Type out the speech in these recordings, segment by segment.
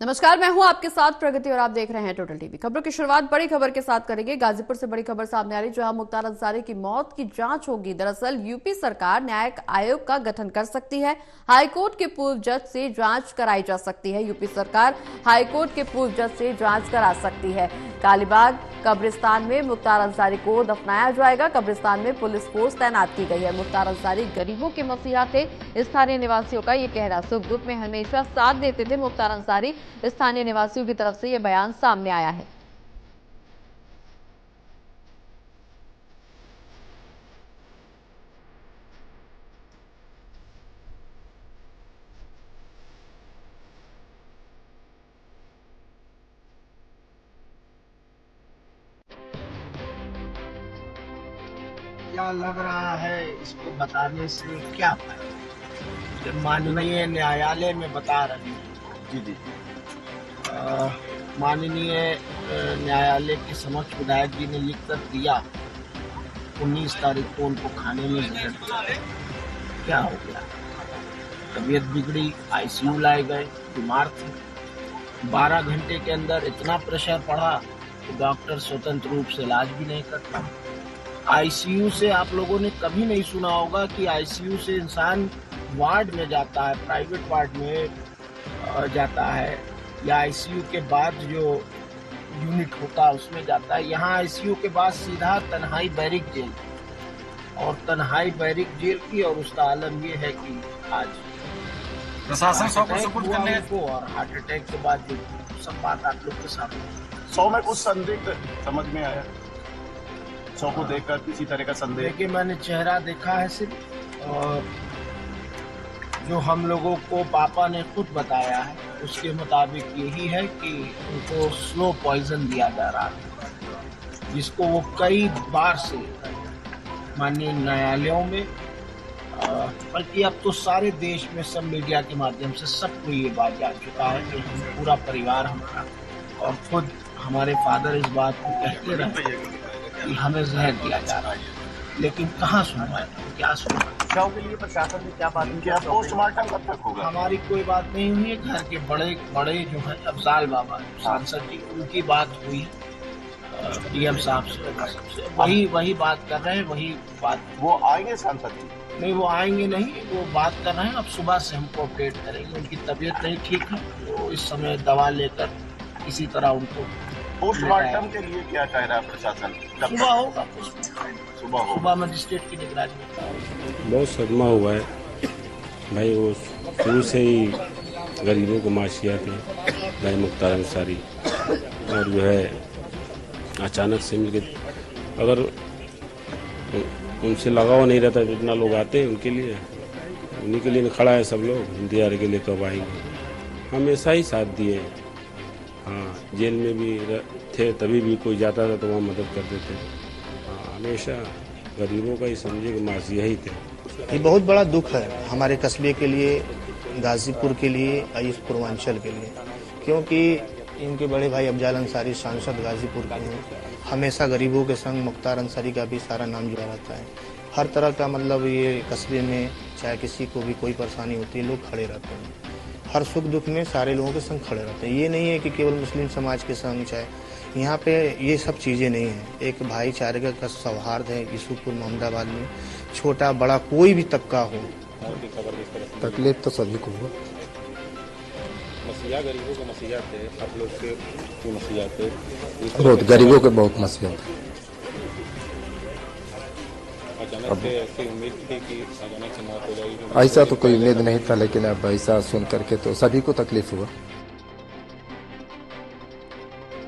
नमस्कार, मैं हूं आपके साथ प्रगति और आप देख रहे हैं टोटल टीवी। खबरों की शुरुआत बड़ी खबर के साथ करेंगे। गाजीपुर से बड़ी खबर सामने आ रही, जहां मुख्तार अंसारी की मौत की जांच होगी। दरअसल यूपी सरकार न्यायिक आयोग का गठन कर सकती है। हाईकोर्ट के पूर्व जज से जांच कराई जा सकती है। यूपी सरकार हाईकोर्ट के पूर्व जज से जांच करा सकती है। कालीबाग कब्रिस्तान में मुख्तार अंसारी को दफनाया जाएगा। कब्रिस्तान में पुलिस फोर्स तैनात की गई है। मुख्तार अंसारी गरीबों के मसीहा थे, स्थानीय निवासियों का ये कहना। सुख दुख में हमेशा साथ देते थे मुख्तार अंसारी, स्थानीय निवासियों की तरफ से यह बयान सामने आया है। क्या लग रहा है, इसको बताने से क्या फायदा? जब माननीय न्यायालय में बता रहे हैं। जी जी। माननीय न्यायालय के समक्ष विधायक जी ने लिख कर दिया 19 तारीख को उनको खाने में जहर दिया। क्या हो गया? तबीयत बिगड़ी, आईसीयू लाए गए, बीमार थे। 12 घंटे के अंदर इतना प्रेशर पड़ा कि डॉक्टर स्वतंत्र रूप से इलाज भी नहीं करता। आईसीयू से आप लोगों ने कभी नहीं सुना होगा कि आईसीयू से इंसान वार्ड में जाता है, प्राइवेट वार्ड में जाता है, या आईसीयू के बाद जो यूनिट होता है उसमें जाता है। यहाँ आईसीयू के बाद सीधा तन्हाई बैरिक जेल, और तन्हाई बैरिक जेल की और उसका आलम ये है कि आज प्रशासन 100 को सुपुर्द करने को, और हार्ट अटैक के बाद जो सब बात आप लोग के सामने 100 में कुछ संदिग्ध समझ में आया। 100 को देखकर किसी तरह का संदेह? देखिए, मैंने चेहरा देखा है सिर्फ, और जो हम लोगों को पापा ने खुद बताया है उसके मुताबिक यही है कि उनको स्लो पॉइजन दिया जा रहा है, जिसको वो कई बार से माननीय न्यायालयों में, बल्कि अब तो सारे देश में सब मीडिया के माध्यम से सबको ये बात जा चुका है कि हम पूरा परिवार हमारा और खुद हमारे फादर इस बात को कहते रहे कि हमें जहर दिया जा रहा है, लेकिन कहाँ सुनवाई, क्या सुनवाई? शव के लिए प्रशासन ने क्या बात की? पोस्टमार्टम कब तक होगा? हमारी कोई बात नहीं हुई है। घर के बड़े बड़े जो है अफजाल बाबा सांसद जी, उनकी बात हुई है डीएम साहब से, वही बात कर रहे हैं, वही बात। वो आएंगे सांसद जी? नहीं, वो आएंगे नहीं, वो बात कर रहे हैं। अब सुबह से हमको अपडेट करेंगे। उनकी तबीयत नहीं ठीक है, तो इस समय दवा लेकर इसी तरह उनको पोस्टमार्टम के लिए क्या कह रहा है प्रशासन? सुबह होगा, सुबह मजिस्ट्रेट की निगरानी में। बहुत सदमा हुआ है भाई। वो शुरू से ही गरीबों को माशिया थे भाई मुख्तार अंसारी, और जो है अचानक से मिल के, अगर उनसे लगाव नहीं रहता, जितना लोग आते हैं उनके लिए, उन्हीं के लिए खड़ा है सब लोग। इंतजार के लिए कब आएंगे, हमेशा ही साथ दिए। हाँ, जेल में भी थे, तभी भी कोई जाता था तो वहाँ मदद करते थे। हाँ, हमेशा गरीबों का ही समझे कि मासिया ही थे। ये बहुत बड़ा दुख है हमारे कस्बे के लिए, गाजीपुर के लिए और इस पूर्वांचल के लिए, क्योंकि इनके बड़े भाई अफजाल अंसारी सांसद गाजीपुर के हैं। हमेशा गरीबों के संग मुख्तार अंसारी का भी सारा नाम जुड़ा रहता है। हर तरह का मतलब ये कस्बे में चाहे किसी को भी कोई परेशानी होती है, लोग खड़े रहते हैं। हर सुख दुख में सारे लोगों के संग खड़े रहते हैं। ये नहीं है कि केवल मुस्लिम समाज के संग, चाहे यहाँ पे ये सब चीज़ें नहीं हैं। एक भाईचारे का सौहार्द है यूसुफपुर मोहम्मदाबाद में। छोटा बड़ा कोई भी तबका हो, तकलीफ तो सभी को हो। मसीहा गरीबों के मसीहा थे, आप लोग के मसीहा थे। बहुत गरीबों के बहुत मसीहा थे। अचानक से ऐसी उम्मीद थी कि अचानक से मौत हो जाएगी? ऐसा तो कोई उम्मीद नहीं था, लेकिन अब ऐसा सुन करके तो सभी को तकलीफ हुआ।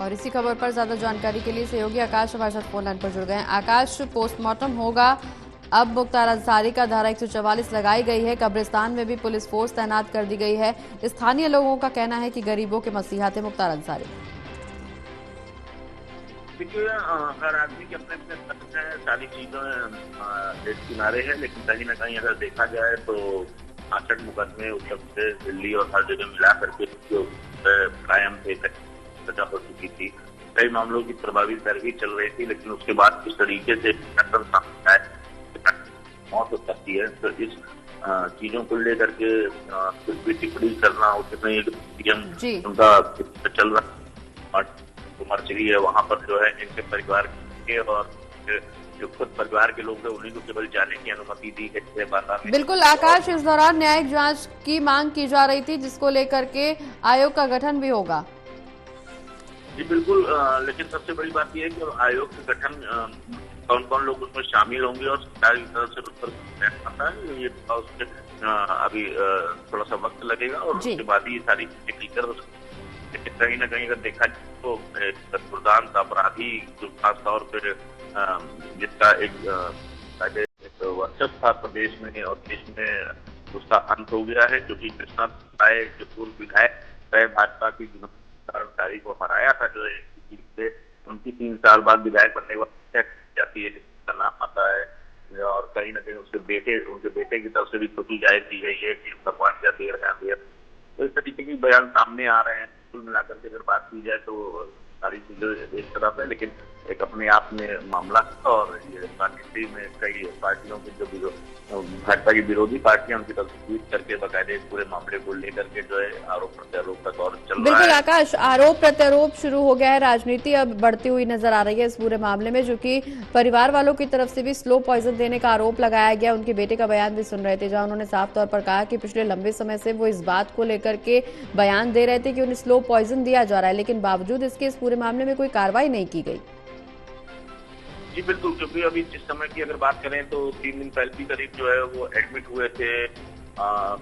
और इसी खबर पर ज्यादा जानकारी के लिए सहयोगी आकाश हमारे साथ फोन लाइन पर जुड़ गए हैं। आकाश, पोस्टमार्टम होगा, अब मुख्तार अंसारी का धारा 144 लगाई गई है। कब्रिस्तान में भी पुलिस फोर्स तैनात कर दी गई है। स्थानीय लोगों का कहना है कि गरीबों के मसीहा थे मुख्तार अंसारी। देखिए, हर आदमी के अपने अपने तर्क हैं, सारी चीजें एक किनारे है, लेकिन कहीं ना कहीं अगर देखा जाए तो 68 मुकदमे उत्तर प्रदेश, दिल्ली और हर जगह मिला करके जो कायम थे, सजा हो चुकी थी। कई मामलों की प्रभावी पैरवी चल रही थी, लेकिन उसके बाद किस तरीके से मौत हो सकती है, तो इस चीजों को लेकर के कुछ भी टिप्पणी करना उचित नहीं है। पीएम जी। उनका चल रहा मर्चरी है, वहाँ पर जो है इनके परिवार के और जो खुद परिवार के लोग हैं उन्हीं को केवल जाने की अनुमति दी है बांदा में। बिल्कुल आकाश, इस दौरान न्यायिक जांच की मांग की जा रही थी जिसको लेकर के आयोग का गठन भी होगा। जी बिल्कुल, लेकिन सबसे बड़ी बात यह है कि आयोग का गठन कौन कौन लोग उसमें शामिल होंगे और सरकार की तरफ से उस पर आता है ये उसके अभी थोड़ा सा वक्त लगेगा और उसके बाद ही सारी चीजें क्लियर हो सकती है। कहीं ना कहीं अगर देखा जाए तो दुर्दांत अपराधी जो खासतौर पर जिसका एक वर्चस्व था प्रदेश में और देश में उसका अंत हो गया है, क्योंकि कृष्णा राय जो पूर्व विधायक रहे भाजपा की कर्मचारी को हराया था जो है उनकी 3 साल बाद विधायक बनने के बाद जाती है जिसका नाम आता है और कहीं ना कहीं उनके बेटे की तरफ से भी छोटी जायज दी गई है कि उनका 5,000 1,500 तो इस तरीके के बयान सामने आ रहे हैं। कुल मिलाकर के अगर बात की जाए तो सारी चीजें एक तरफ है, लेकिन एक अपने आप में मामला और ये राजनीति में कई पार्टियों के जो भाजपा की विरोधी पार्टियां उनकी तरफ ट्वीट करके बाकायदे पूरे मामले को लेकर के जो है आरोप प्रत्यारोप का दौर चल रहा है। बिल्कुल आकाश, आरोप प्रत्यारोप शुरू हो गया है, राजनीति अब बढ़ती हुई नजर आ रही है इस पूरे मामले में, जो कि परिवार वालों की तरफ से भी स्लो पॉइजन देने का आरोप लगाया गया। उनके बेटे का बयान भी सुन रहे थे जहां उन्होंने साफ तौर पर कहा कि पिछले लंबे समय से वो इस बात को लेकर के बयान दे रहे थे कि उन्हें स्लो पॉइजन दिया जा रहा है, लेकिन बावजूद इसके इस पूरे मामले में कोई कार्रवाई नहीं की गई। जी बिल्कुल, क्योंकि अभी जिस समय की अगर बात करें तो 3 दिन पहले की करीब जो है वो एडमिट हुए थे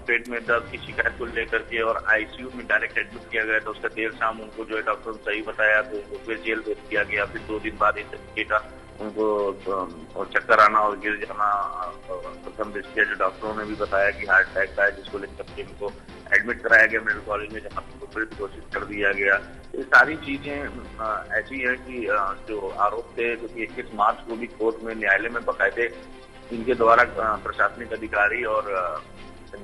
पेट में दर्द की शिकायत को लेकर के और आईसीयू में डायरेक्ट एडमिट किया गया था। उसका देर शाम उनको जो है डॉक्टर ने सही बताया तो फिर जेल भेज दिया गया। फिर 2 दिन बाद इस तरीके का उनको चक्कर आना और गिर जाना प्रथम दृष्टया जो डॉक्टरों ने भी बताया कि हार्ट अटैक का है, जिसको लेकर के इनको एडमिट कराया गया मेडिकल कॉलेज में, जहाँ पर फिर घोषित कर दिया गया। ये सारी चीजें ऐसी हैं कि जो आरोप थे, क्योंकि 21 मार्च को भी कोर्ट में न्यायालय में बाकायदे इनके द्वारा प्रशासनिक अधिकारी और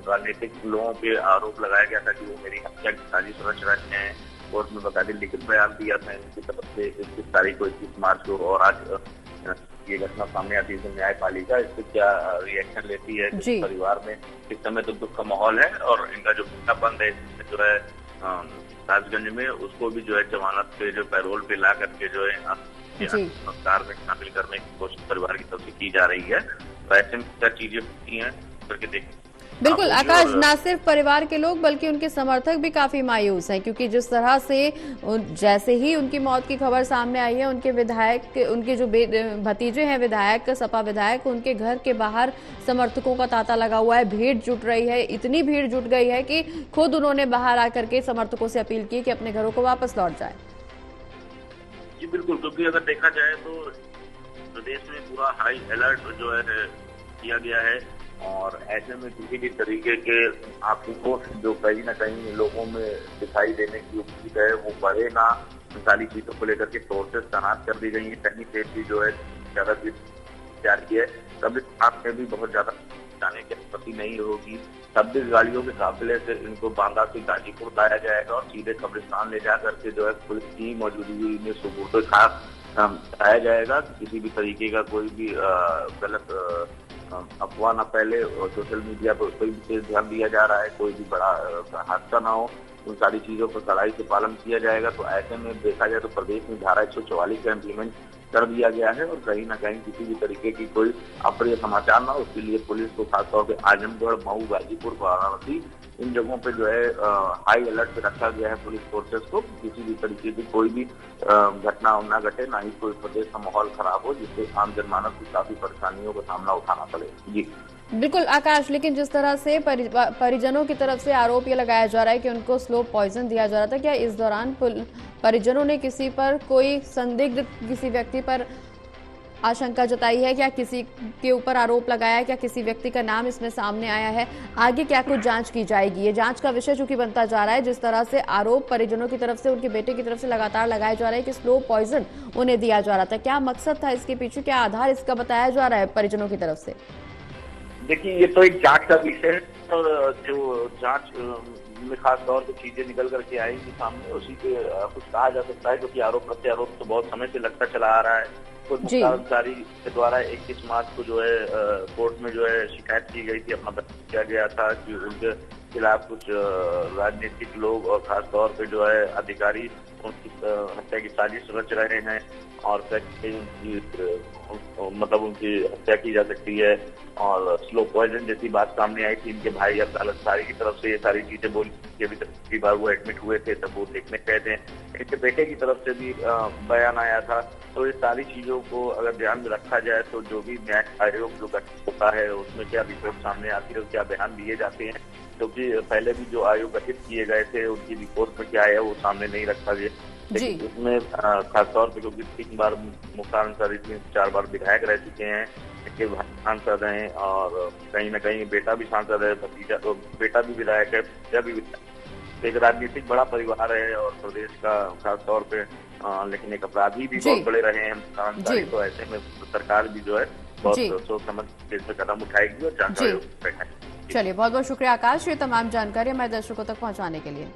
राजनीतिक लोगों पे आरोप लगाया गया था कि वो मेरी हत्या की साजिश रच रहे हैं। कोर्ट में बाकायदे लिखित बयान दिया था इनकी तरफ से 21 तारीख को 21 मार्च को, और आज ये घटना सामने आती है तो न्यायपालिका इस पर क्या रिएक्शन लेती है। परिवार में इस समय तो दुख का माहौल है और इनका जो बेटा बंद है जो है राजगंज में, उसको भी जो है जमानत पे जो पैरोल पे ला करके जो है संस्कार में शामिल करने की कोशिश परिवार की तरफ से की जा रही है। तो ऐसे में क्या चीजें होती हैं करके देखें। बिल्कुल आकाश, न सिर्फ परिवार के लोग बल्कि उनके समर्थक भी काफी मायूस हैं, क्योंकि जिस तरह से जैसे ही उनकी मौत की खबर सामने आई है, उनके विधायक, उनके जो भतीजे हैं विधायक, सपा विधायक, उनके घर के बाहर समर्थकों का तांता लगा हुआ है, भीड़ जुट रही है, इतनी भीड़ जुट गई है कि खुद उन्होंने बाहर आकर के समर्थकों से अपील की कि अपने घरों को वापस लौट जाए। जी बिल्कुल, क्योंकि अगर देखा जाए तो प्रदेश में पूरा हाई अलर्ट जो है किया गया है और ऐसे में किसी भी तरीके के आक्रोश जो कहीं ना कहीं लोगों में दिखाई देने की उम्मीद है वो बढ़े ना, सारी चीजों को लेकर के फोर्सेस तैनात कर दी गई है। कहीं सेफ्टी जो है ज्यादा तैयार की है, तब आप में भी बहुत ज्यादा जाने की अनुमति नहीं होगी। 26 गाड़ियों के काफिले से इनको बांदा से गाजीपुर लाया जाएगा और सीधे कब्रिस्तान ले जा करके जो है पुलिस की मौजूदगी में सुबुर्द खास बताया जाएगा। किसी भी तरीके का कोई भी गलत अफवाह न फैले और सोशल मीडिया पर कोई विशेष ध्यान दिया जा रहा है, कोई भी बड़ा हादसा ना हो, उन सारी चीजों पर कड़ाई से पालन किया जाएगा। तो ऐसे में देखा जाए तो प्रदेश में धारा 144 का इम्प्लीमेंट कर दिया गया है और कहीं ना कहीं किसी भी तरीके की कोई अप्रिय समाचार ना, उसके लिए पुलिस को खासतौर पर आजमगढ़, मऊ, गाजीपुर, वाराणसी इन जगहों पे जो है हाई अलर्ट पे रखा गया है पुलिस फोर्सेस को। किसी भी तरीके की कोई भी घटना न घटे, ना ही कोई प्रदेश का माहौल खराब हो जिससे आम जनमानस को काफी परेशानियों का सामना उठाना पड़े। जी बिल्कुल आकाश, लेकिन जिस तरह से परिजनों की तरफ से आरोप ये लगाया जा रहा है कि उनको स्लो पॉइजन दिया जा रहा था, क्या इस दौरान परिजनों ने किसी पर, कोई संदिग्ध किसी व्यक्ति पर आशंका जताई है, क्या किसी के ऊपर आरोप लगाया है, क्या किसी व्यक्ति का नाम इसमें सामने आया है? आगे क्या कुछ जांच की जाएगी? ये जांच का विषय चूंकि बनता जा रहा है, जिस तरह से आरोप परिजनों की तरफ से, उनके बेटे की तरफ से लगातार लगाया जा रहा है कि स्लो पॉइजन उन्हें दिया जा रहा था, क्या मकसद था इसके पीछे, क्या आधार इसका बताया जा रहा है परिजनों की तरफ से? देखिए, ये तो एक जांच का विषय है और जो जांच में खास तौर पर चीजें निकल करके आएंगी सामने, उसी पे कुछ कहा जा सकता है, क्योंकि आरोप प्रत्यारोप तो बहुत समय से लगता चला आ रहा है। अधिकारी के द्वारा 21 मार्च को जो है कोर्ट में जो है शिकायत की गई थी, अपना बयान किया गया था कि उनके खिलाफ कुछ राजनीतिक लोग और खासतौर पे जो है अधिकारी उनकी हत्या की साजिश रच रहे हैं और मतलब उनकी हत्या की जा सकती है। और स्लो पॉइजन जैसी बात सामने आई थी इनके भाई अब्दुल अंसारी की तरफ से, ये सारी चीजें बोली कि अभी तक पिछली बार वो एडमिट हुए थे तब वो देखने गए थे। इनके बेटे की तरफ से भी बयान आया था। तो ये सारी चीजों को अगर ध्यान में रखा जाए तो जो भी न्याय आयोग जो गठित होता है उसमें क्या रिपोर्ट सामने आती है और क्या बयान दिए जाते हैं, क्योंकि पहले भी जो आयोग गठित किए गए थे उनकी रिपोर्ट में क्या आया वो सामने नहीं रखा गया। लेकिन उसमें खासतौर पे क्योंकि 3 बार मुख्तार अंसारी 3-4 बार विधायक रह चुके हैं, इनके सांसद हैं और कहीं ना कहीं बेटा भी सांसद है, भतीजा तो बेटा भी विधायक है, भतीजा भी विधायक। एक राजनीतिक बड़ा परिवार है और प्रदेश का खासतौर पे लेकिन एक अपराधी भी बहुत बड़े रहे हैं मुख्तार अंसारी। तो ऐसे में सरकार भी जो है बहुत सोच समझ के कदम उठाएगी और जांच आयोग बैठाएगी। चलिए, बहुत बहुत शुक्रिया आकाश, ये तमाम जानकारी हमारे दर्शकों तक पहुंचाने के लिए।